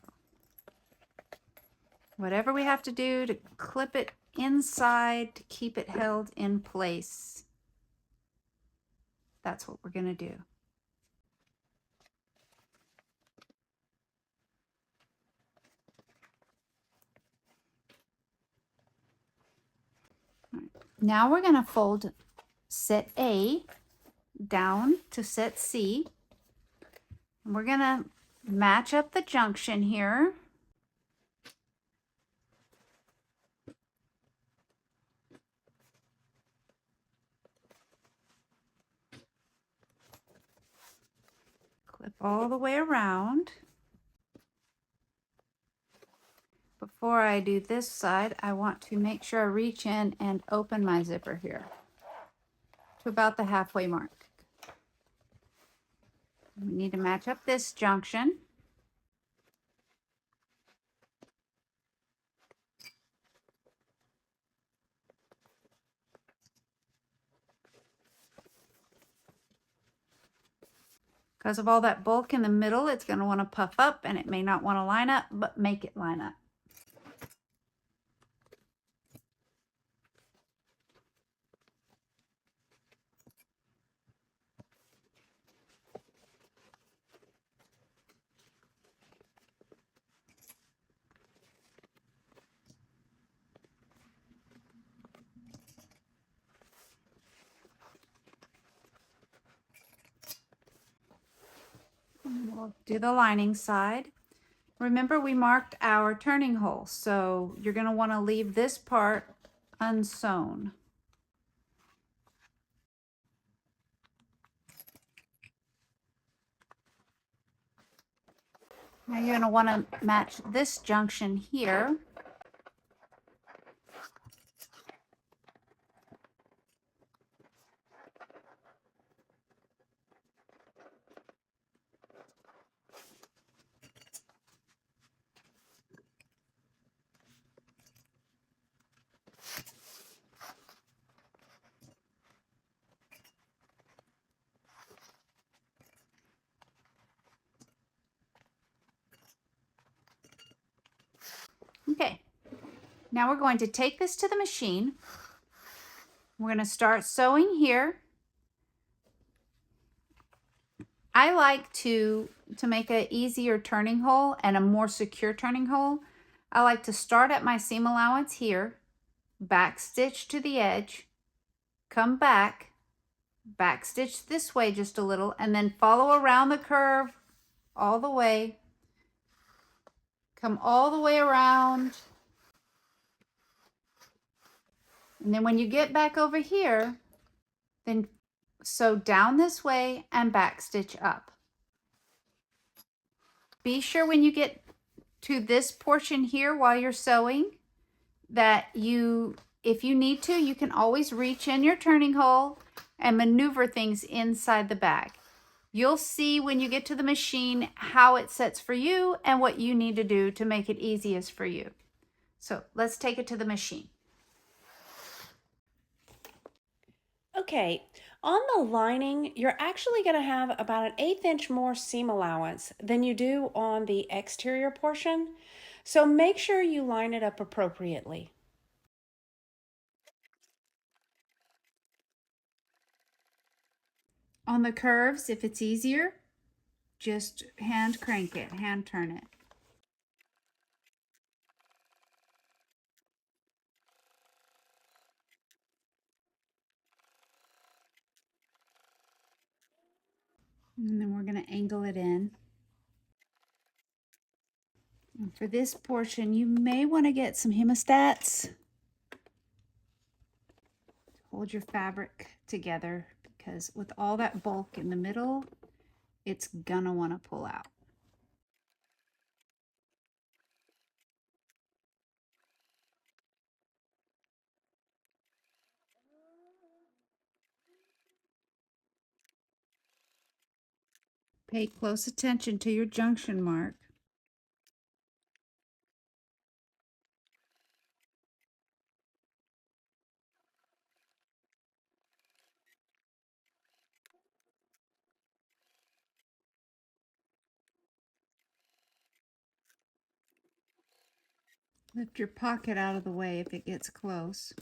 [SPEAKER 1] whatever we have to do to clip it inside to keep it held in place, that's what we're going to do. Now we're going to fold set A down to set C. And we're going to match up the junction here. Clip all the way around. Before I do this side, I want to make sure I reach in and open my zipper here to about the halfway mark. We need to match up this junction. Because of all that bulk in the middle, it's going to want to puff up and it may not want to line up, but make it line up. I'll do the lining side. Remember, we marked our turning hole, so you're going to want to leave this part unsewn. Now you're going to want to match this junction here. Okay, now we're going to take this to the machine. We're going to start sewing here. I like to make an easier turning hole and a more secure turning hole. I like to start at my seam allowance here, back stitch to the edge, come back stitch this way just a little, and then follow around the curve all the way, come all the way around, and then when you get back over here, then sew down this way and back stitch up. Be sure when you get to this portion here while you're sewing that if you need to, you can always reach in your turning hole and maneuver things inside the bag. You'll see when you get to the machine how it sets for you and what you need to do to make it easiest for you. So let's take it to the machine.
[SPEAKER 2] Okay, on the lining, you're actually going to have about an 1/8 inch more seam allowance than you do on the exterior portion. So make sure you line it up appropriately.
[SPEAKER 1] On the curves, if it's easier, just hand crank it, hand turn it. And then we're going to angle it in. And for this portion, you may want to get some hemostats to hold your fabric together, because with all that bulk in the middle, it's gonna want to pull out. Pay close attention to your junction mark. Lift your pocket out of the way if it gets close.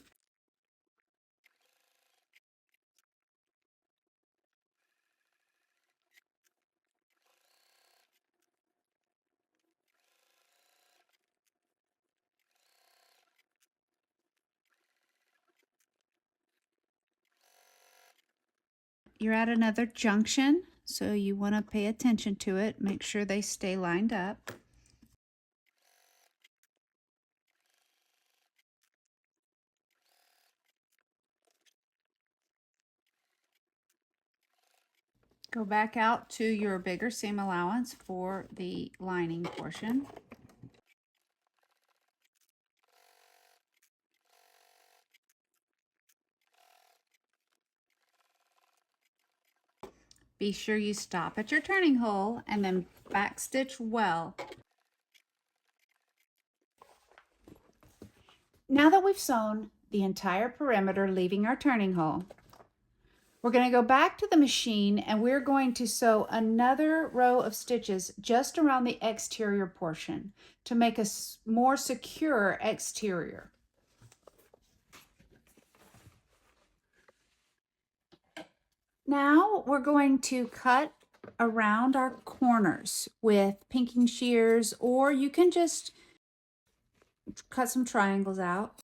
[SPEAKER 1] You're at another junction, so you want to pay attention to it. Make sure they stay lined up. Go back out to your bigger seam allowance for the lining portion. Be sure you stop at your turning hole and then back stitch well. Now that we've sewn the entire perimeter leaving our turning hole, we're going to go back to the machine and we're going to sew another row of stitches just around the exterior portion to make a more secure exterior. Now we're going to cut around our corners with pinking shears, or you can just cut some triangles out.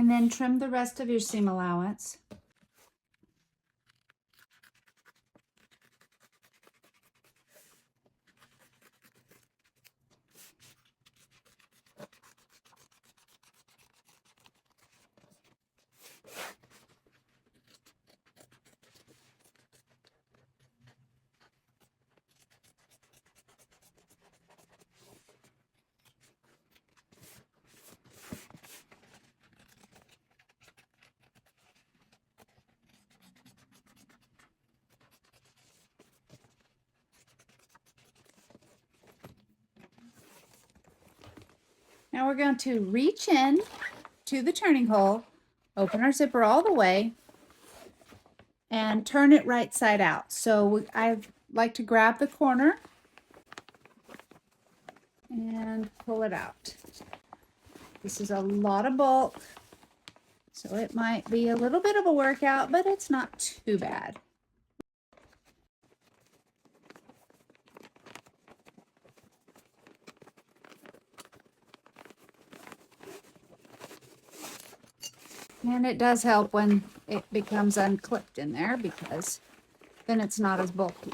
[SPEAKER 1] And then trim the rest of your seam allowance. Now we're going to reach in to the turning hole, open our zipper all the way, and turn it right side out. So I like to grab the corner and pull it out. This is a lot of bulk, so it might be a little bit of a workout, but it's not too bad. And it does help when it becomes unclipped in there, because then it's not as bulky.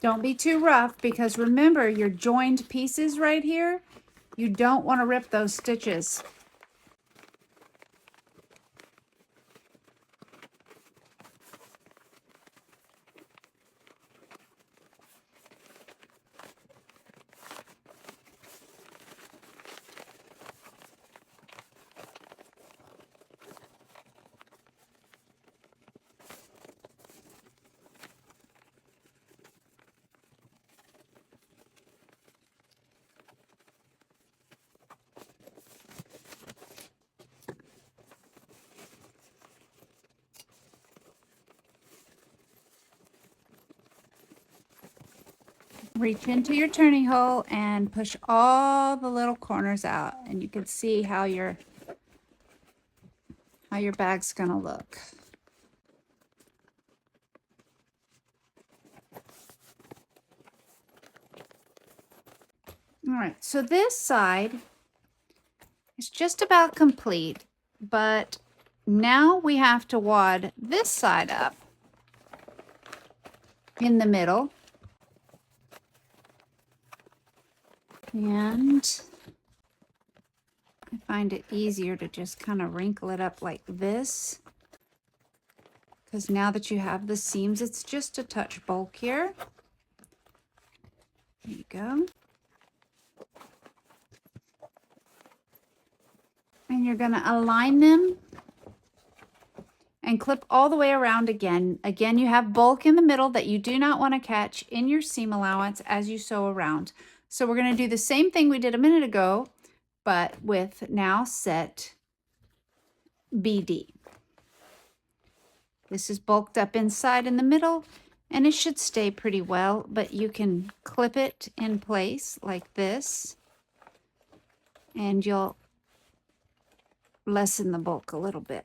[SPEAKER 1] Don't be too rough, because remember your joined pieces right here, you don't want to rip those stitches. Reach into your turning hole and push all the little corners out, and you can see how your bag's gonna look. All right, so this side is just about complete, but now we have to wad this side up in the middle. And I find it easier to just kind of wrinkle it up like this, because now that you have the seams, it's just a touch bulkier. There you go. And you're going to align them and clip all the way around again. Again, you have bulk in the middle that you do not want to catch in your seam allowance as you sew around. So we're going to do the same thing we did a minute ago, but with now set BD. This is bulked up inside in the middle, and it should stay pretty well, but you can clip it in place like this, and you'll lessen the bulk a little bit.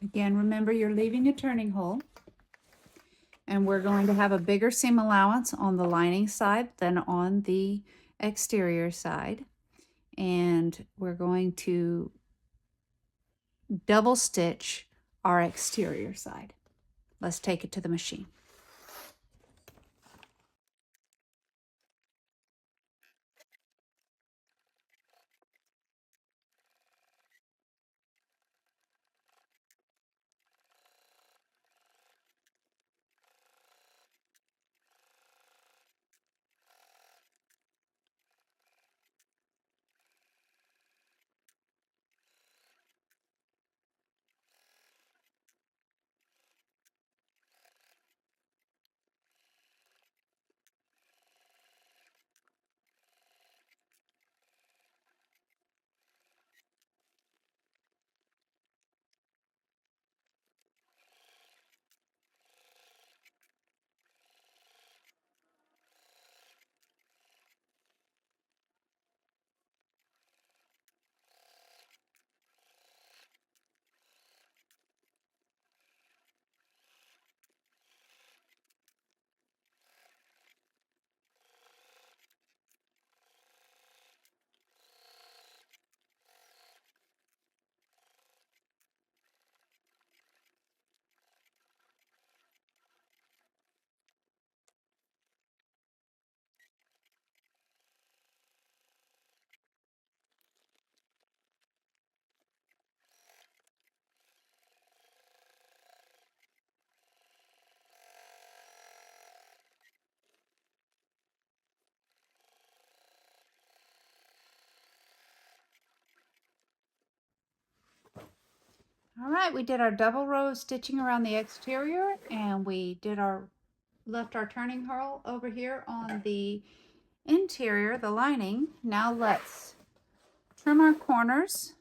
[SPEAKER 1] Again, remember you're leaving a turning hole. And we're going to have a bigger seam allowance on the lining side than on the exterior side. And we're going to double stitch our exterior side. Let's take it to the machine. All right, we did our double row of stitching around the exterior, and we did our left our turning hole over here on the interior, the lining. Now let's trim our corners.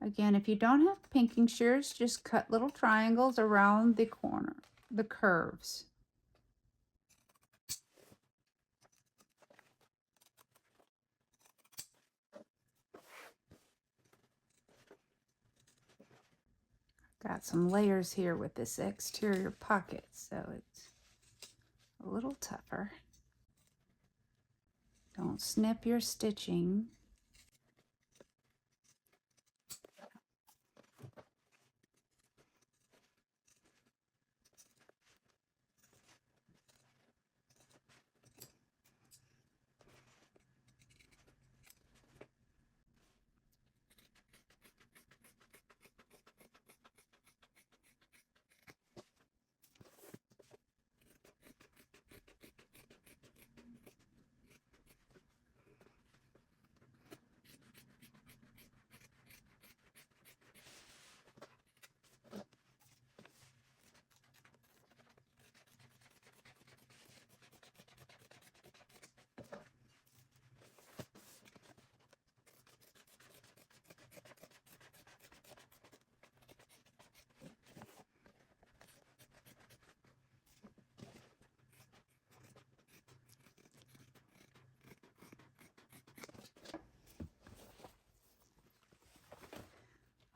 [SPEAKER 1] Again, if you don't have pinking shears, just cut little triangles around the corner, the curves. Got some layers here with this exterior pocket, so it's a little tougher. Don't snip your stitching.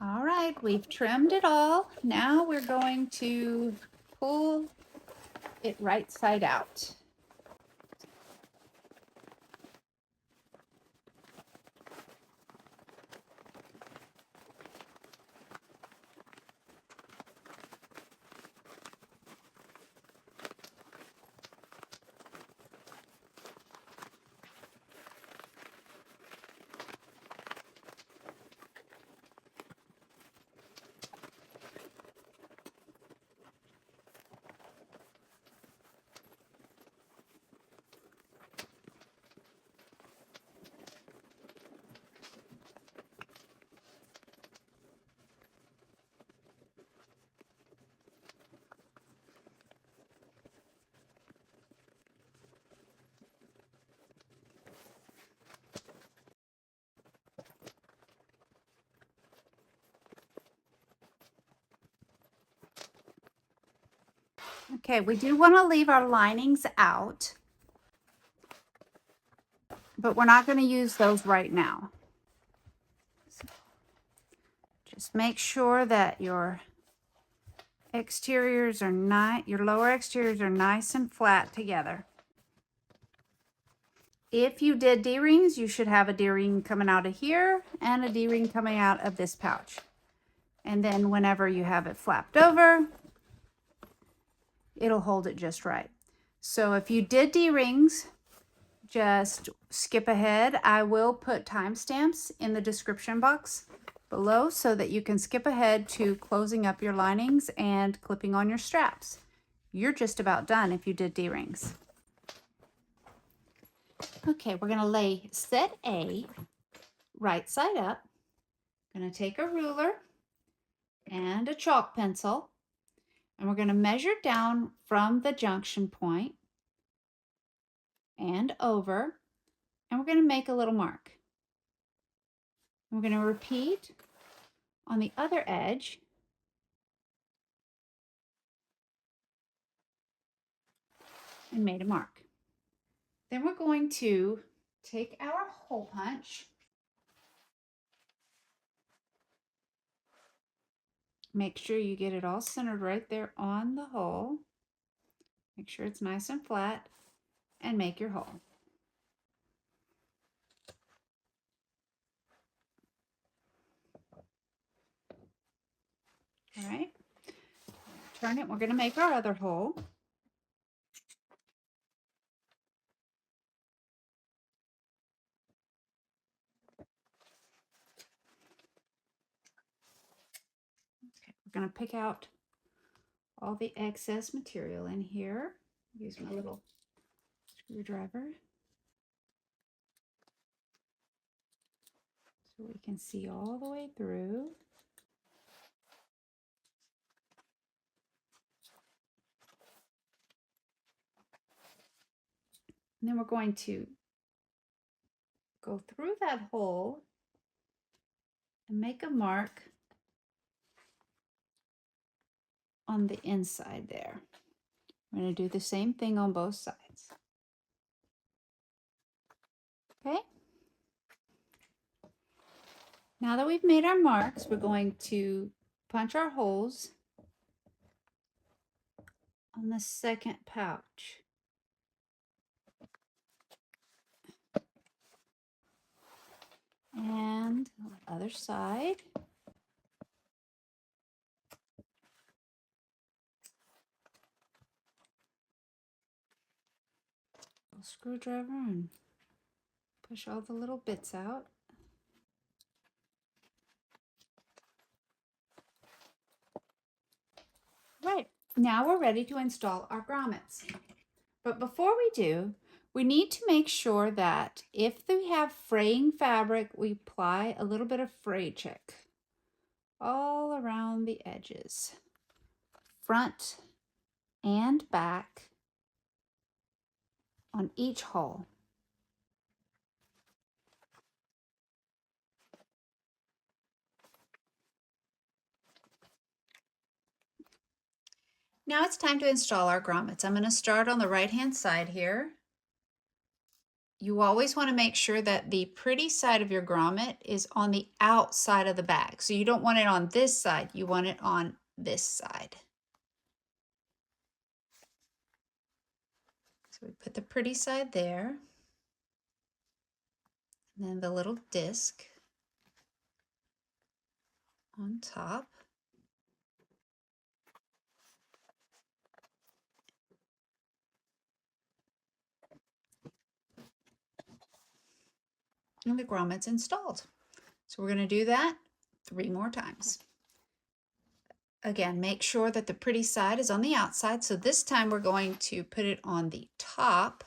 [SPEAKER 1] All right, we've trimmed it all. Now we're going to pull it right side out. Okay, we do want to leave our linings out, but we're not going to use those right now. So just make sure that your exteriors are your lower exteriors are nice and flat together. If you did D-rings, you should have a D-ring coming out of here and a D-ring coming out of this pouch. And then whenever you have it flapped over, it'll hold it just right. So if you did D-rings, just skip ahead. I will put timestamps in the description box below so that you can skip ahead to closing up your linings and clipping on your straps. You're just about done if you did D-rings. Okay, we're going to lay set A right side up. I'm going to take a ruler and a chalk pencil, and we're going to measure down from the junction point and over, and we're going to make a little mark. We're going to repeat on the other edge and made a mark. Then we're going to take our hole punch, make sure you get it all centered right there on the hole. Make sure it's nice and flat, and make your hole. All right, turn it. We're going to make our other hole. Okay, we're going to pick out all the excess material in here. Use my little screwdriver so we can see all the way through. And then we're going to go through that hole and make a mark on the inside there. We're going to do the same thing on both sides. Okay? Now that we've made our marks, we're going to punch our holes on the second pouch. And on the other side. Screwdriver and push all the little bits out. Right, now we're ready to install our grommets. But before we do, we need to make sure that if we have fraying fabric, we apply a little bit of fray check all around the edges, front and back on each hole. Now it's time to install our grommets. I'm going to start on the right-hand side here. You always want to make sure that the pretty side of your grommet is on the outside of the bag. So you don't want it on this side, you want it on this side. So we put the pretty side there, and then the little disc on top. And the grommet's installed. So we're going to do that 3 more times. Again, make sure that the pretty side is on the outside. So this time we're going to put it on the top.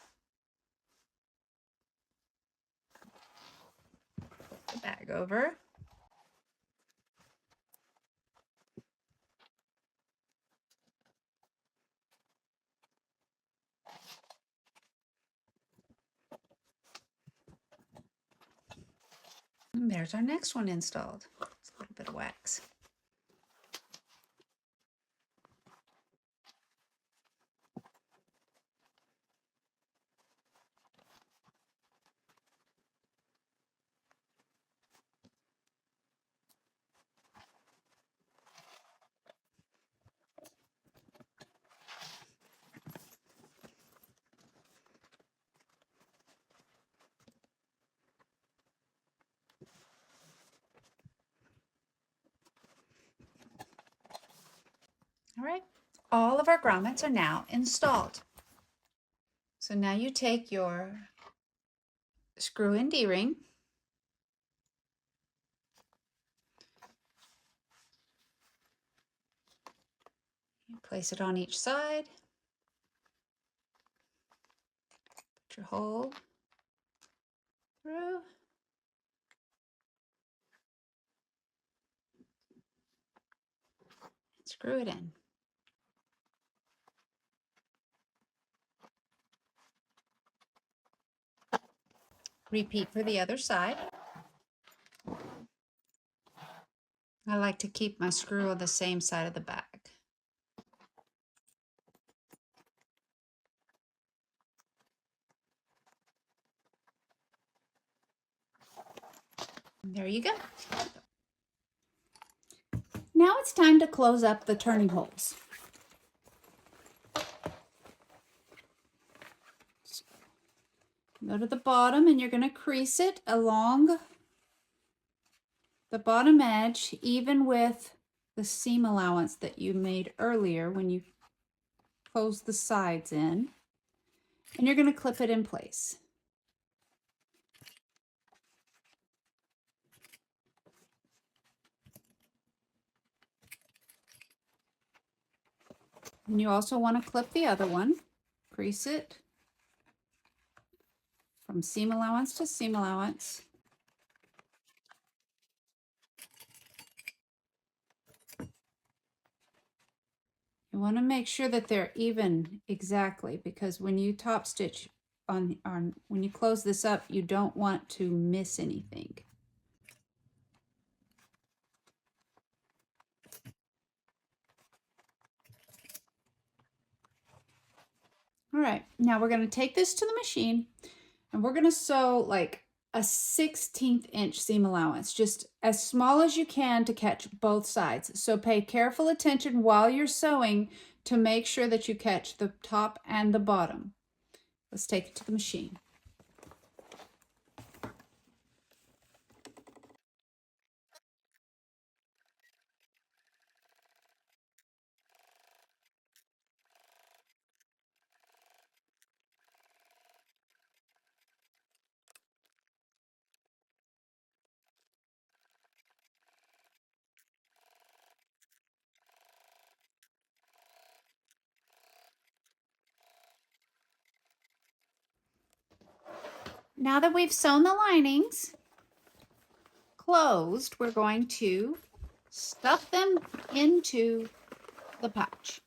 [SPEAKER 1] Flip the bag over. And there's our next one installed. It's a little bit of wax. All right, all of our grommets are now installed. So now you take your screw-in D-ring, you place it on each side, put your hole through, screw it in. Repeat for the other side. I like to keep my screw on the same side of the bag. And there you go. Now it's time to close up the turning holes. Go to the bottom and you're going to crease it along the bottom edge, even with the seam allowance that you made earlier when you closed the sides in. And you're going to clip it in place. And you also want to clip the other one, crease it from seam allowance to seam allowance. You want to make sure that they're even exactly, because when you top stitch on when you close this up, you don't want to miss anything. All right, now we're going to take this to the machine and we're going to sew like a 1/16 inch seam allowance, just as small as you can to catch both sides. So pay careful attention while you're sewing to make sure that you catch the top and the bottom. Let's take it to the machine. Now that we've sewn the linings closed, we're going to stuff them into the pouch.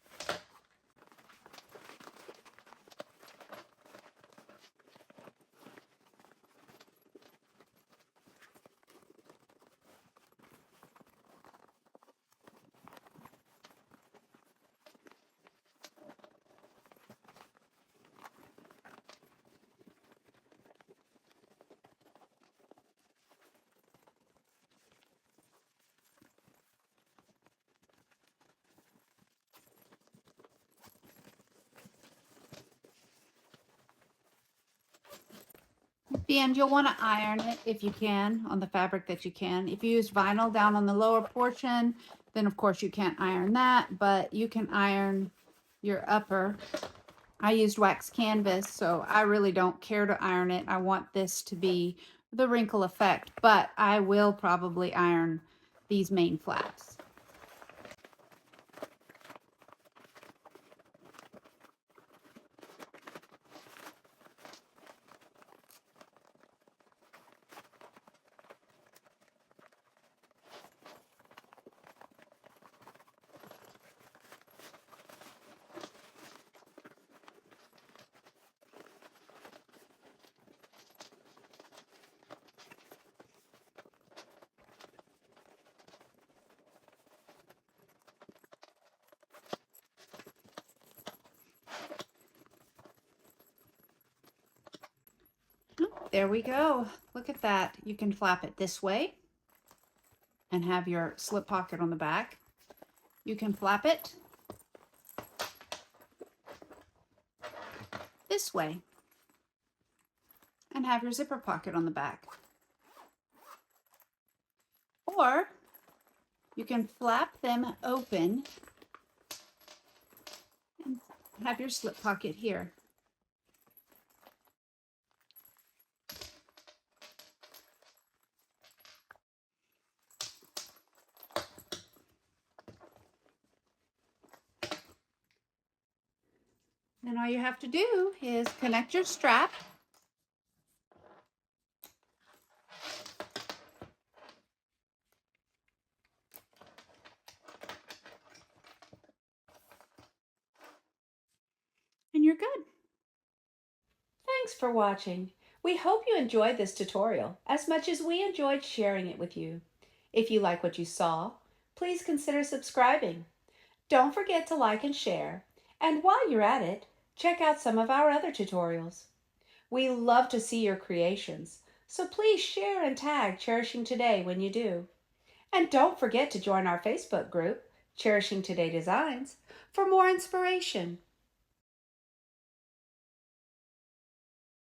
[SPEAKER 1] At the end, you'll want to iron it if you can on the fabric that you can. If you use vinyl down on the lower portion, then of course you can't iron that, but you can iron your upper. I used wax canvas, so I really don't care to iron it. I want this to be the wrinkle effect, but I will probably iron these main flaps. There we go. Look at that. You can flap it this way and have your slip pocket on the back. You can flap it this way and have your zipper pocket on the back. Or you can flap them open
[SPEAKER 2] have your slip pocket here. Then all you have to do is connect your strap. And you're good. Thanks for watching. We hope you enjoyed this tutorial as much as we enjoyed sharing it with you. If you like what you saw, please consider subscribing. Don't forget to like and share. And while you're at it, check out some of our other tutorials. We love to see your creations, so please share and tag Cherishing Today when you do. And don't forget to join our Facebook group, Cherishing Today Designs, for more inspiration.